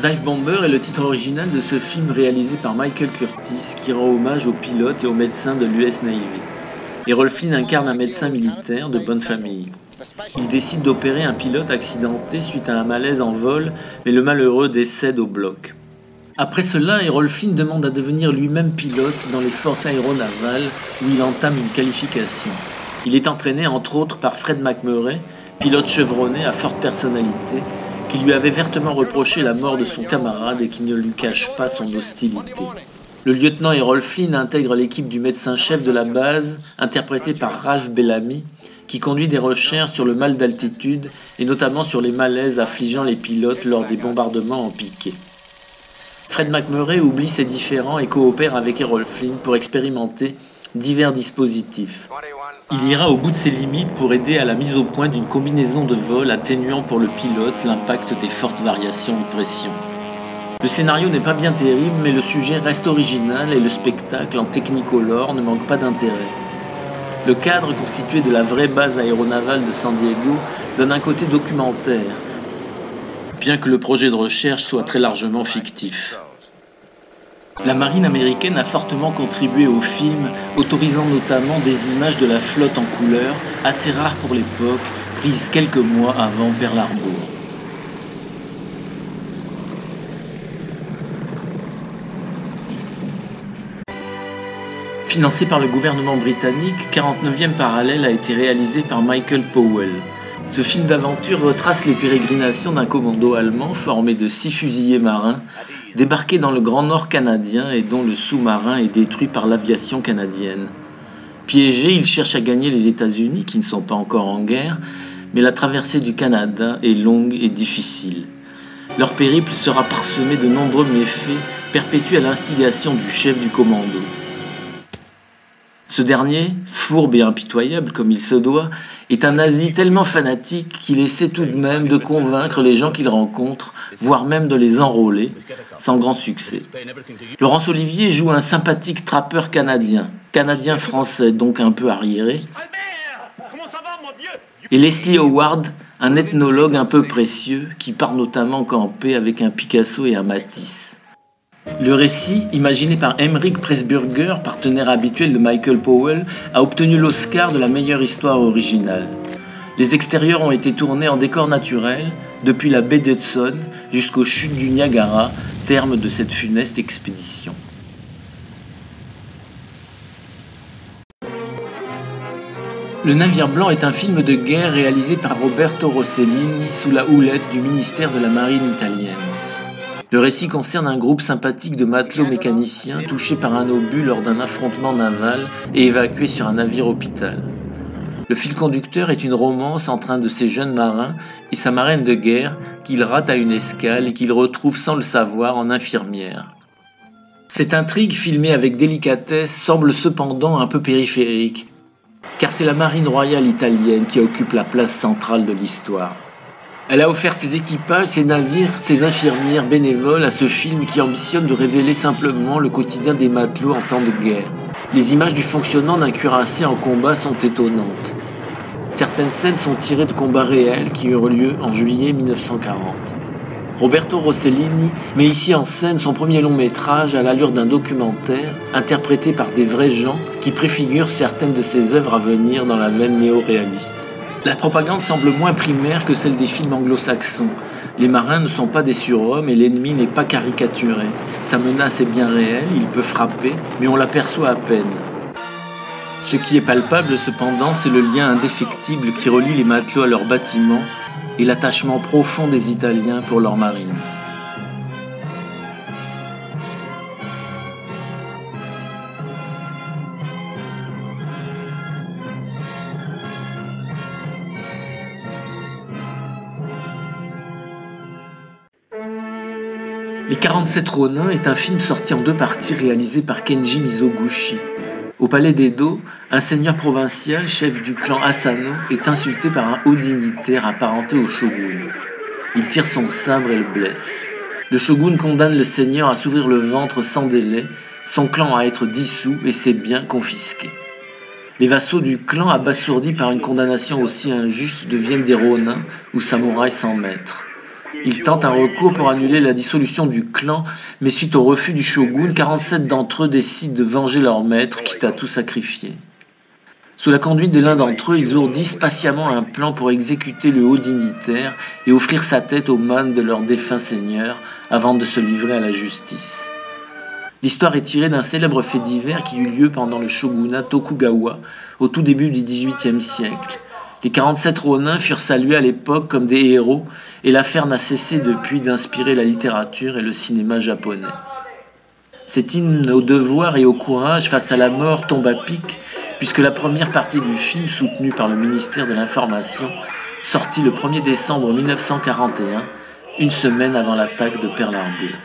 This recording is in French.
Dive Bomber est le titre original de ce film réalisé par Michael Curtiz qui rend hommage aux pilotes et aux médecins de l'US Navy. Errol Flynn incarne un médecin militaire de bonne famille. Il décide d'opérer un pilote accidenté suite à un malaise en vol, mais le malheureux décède au bloc. Après cela, Errol Flynn demande à devenir lui-même pilote dans les forces aéronavales où il entame une qualification. Il est entraîné entre autres par Fred McMurray, pilote chevronné à forte personnalité, qui lui avait vertement reproché la mort de son camarade et qui ne lui cache pas son hostilité. Le lieutenant Errol Flynn intègre l'équipe du médecin-chef de la base, interprété par Ralph Bellamy, qui conduit des recherches sur le mal d'altitude et notamment sur les malaises affligeant les pilotes lors des bombardements en piqué. Fred McMurray oublie ses différends et coopère avec Errol Flynn pour expérimenter divers dispositifs. Il ira au bout de ses limites pour aider à la mise au point d'une combinaison de vol atténuant pour le pilote l'impact des fortes variations de pression. Le scénario n'est pas bien terrible, mais le sujet reste original et le spectacle en technicolor ne manque pas d'intérêt. Le cadre constitué de la vraie base aéronavale de San Diego donne un côté documentaire, bien que le projet de recherche soit très largement fictif. La marine américaine a fortement contribué au film, autorisant notamment des images de la flotte en couleur, assez rares pour l'époque, prises quelques mois avant Pearl Harbor. Financé par le gouvernement britannique, 49e parallèle a été réalisé par Michael Powell. Ce film d'aventure retrace les pérégrinations d'un commando allemand formé de 6 fusiliers marins, débarqués dans le Grand Nord canadien et dont le sous-marin est détruit par l'aviation canadienne. Piégés, ils cherchent à gagner les États-Unis, qui ne sont pas encore en guerre, mais la traversée du Canada est longue et difficile. Leur périple sera parsemé de nombreux méfaits, perpétués à l'instigation du chef du commando. Ce dernier, fourbe et impitoyable comme il se doit, est un nazi tellement fanatique qu'il essaie tout de même de convaincre les gens qu'il rencontre, voire même de les enrôler, sans grand succès. Laurence Olivier joue un sympathique trappeur canadien-français, donc un peu arriéré, et Leslie Howard, un ethnologue un peu précieux, qui part notamment camper avec un Picasso et un Matisse. Le récit, imaginé par Emmerich Pressburger, partenaire habituel de Michael Powell, a obtenu l'Oscar de la meilleure histoire originale. Les extérieurs ont été tournés en décor naturel, depuis la baie d'Hudson jusqu'aux chutes du Niagara, terme de cette funeste expédition. Le Navire blanc est un film de guerre réalisé par Roberto Rossellini sous la houlette du ministère de la Marine italienne. Le récit concerne un groupe sympathique de matelots mécaniciens touchés par un obus lors d'un affrontement naval et évacués sur un navire-hôpital. Le fil conducteur est une romance entre un de ces jeunes marins et sa marraine de guerre qu'il rate à une escale et qu'il retrouve sans le savoir en infirmière. Cette intrigue, filmée avec délicatesse, semble cependant un peu périphérique, car c'est la marine royale italienne qui occupe la place centrale de l'histoire. Elle a offert ses équipages, ses navires, ses infirmières bénévoles à ce film qui ambitionne de révéler simplement le quotidien des matelots en temps de guerre. Les images du fonctionnement d'un cuirassé en combat sont étonnantes. Certaines scènes sont tirées de combats réels qui eurent lieu en juillet 1940. Roberto Rossellini met ici en scène son premier long métrage à l'allure d'un documentaire, interprété par des vrais gens qui préfigurent certaines de ses œuvres à venir dans la veine néo-réaliste. La propagande semble moins primaire que celle des films anglo-saxons. Les marins ne sont pas des surhommes et l'ennemi n'est pas caricaturé. Sa menace est bien réelle, il peut frapper, mais on l'aperçoit à peine. Ce qui est palpable cependant, c'est le lien indéfectible qui relie les matelots à leur bâtiment et l'attachement profond des Italiens pour leur marine. Les 47 Ronins est un film sorti en 2 parties réalisé par Kenji Mizoguchi. Au palais d'Edo, un seigneur provincial, chef du clan Asano, est insulté par un haut dignitaire apparenté au shogun. Il tire son sabre et le blesse. Le shogun condamne le seigneur à s'ouvrir le ventre sans délai, son clan à être dissous et ses biens confisqués. Les vassaux du clan, abasourdis par une condamnation aussi injuste, deviennent des Ronins ou samouraïs sans maître. Ils tentent un recours pour annuler la dissolution du clan, mais suite au refus du shogun, 47 d'entre eux décident de venger leur maître, quitte à tout sacrifier. Sous la conduite de l'un d'entre eux, ils ourdissent patiemment un plan pour exécuter le haut dignitaire et offrir sa tête aux mânes de leur défunt seigneur avant de se livrer à la justice. L'histoire est tirée d'un célèbre fait divers qui eut lieu pendant le shogunat Tokugawa, au tout début du XVIIIe siècle. Les 47 Ronin furent salués à l'époque comme des héros, et l'affaire n'a cessé depuis d'inspirer la littérature et le cinéma japonais. Cet hymne au devoir et au courage face à la mort tombe à pic, puisque la première partie du film, soutenue par le ministère de l'Information, sortit le 1er décembre 1941, une semaine avant l'attaque de Pearl Harbor.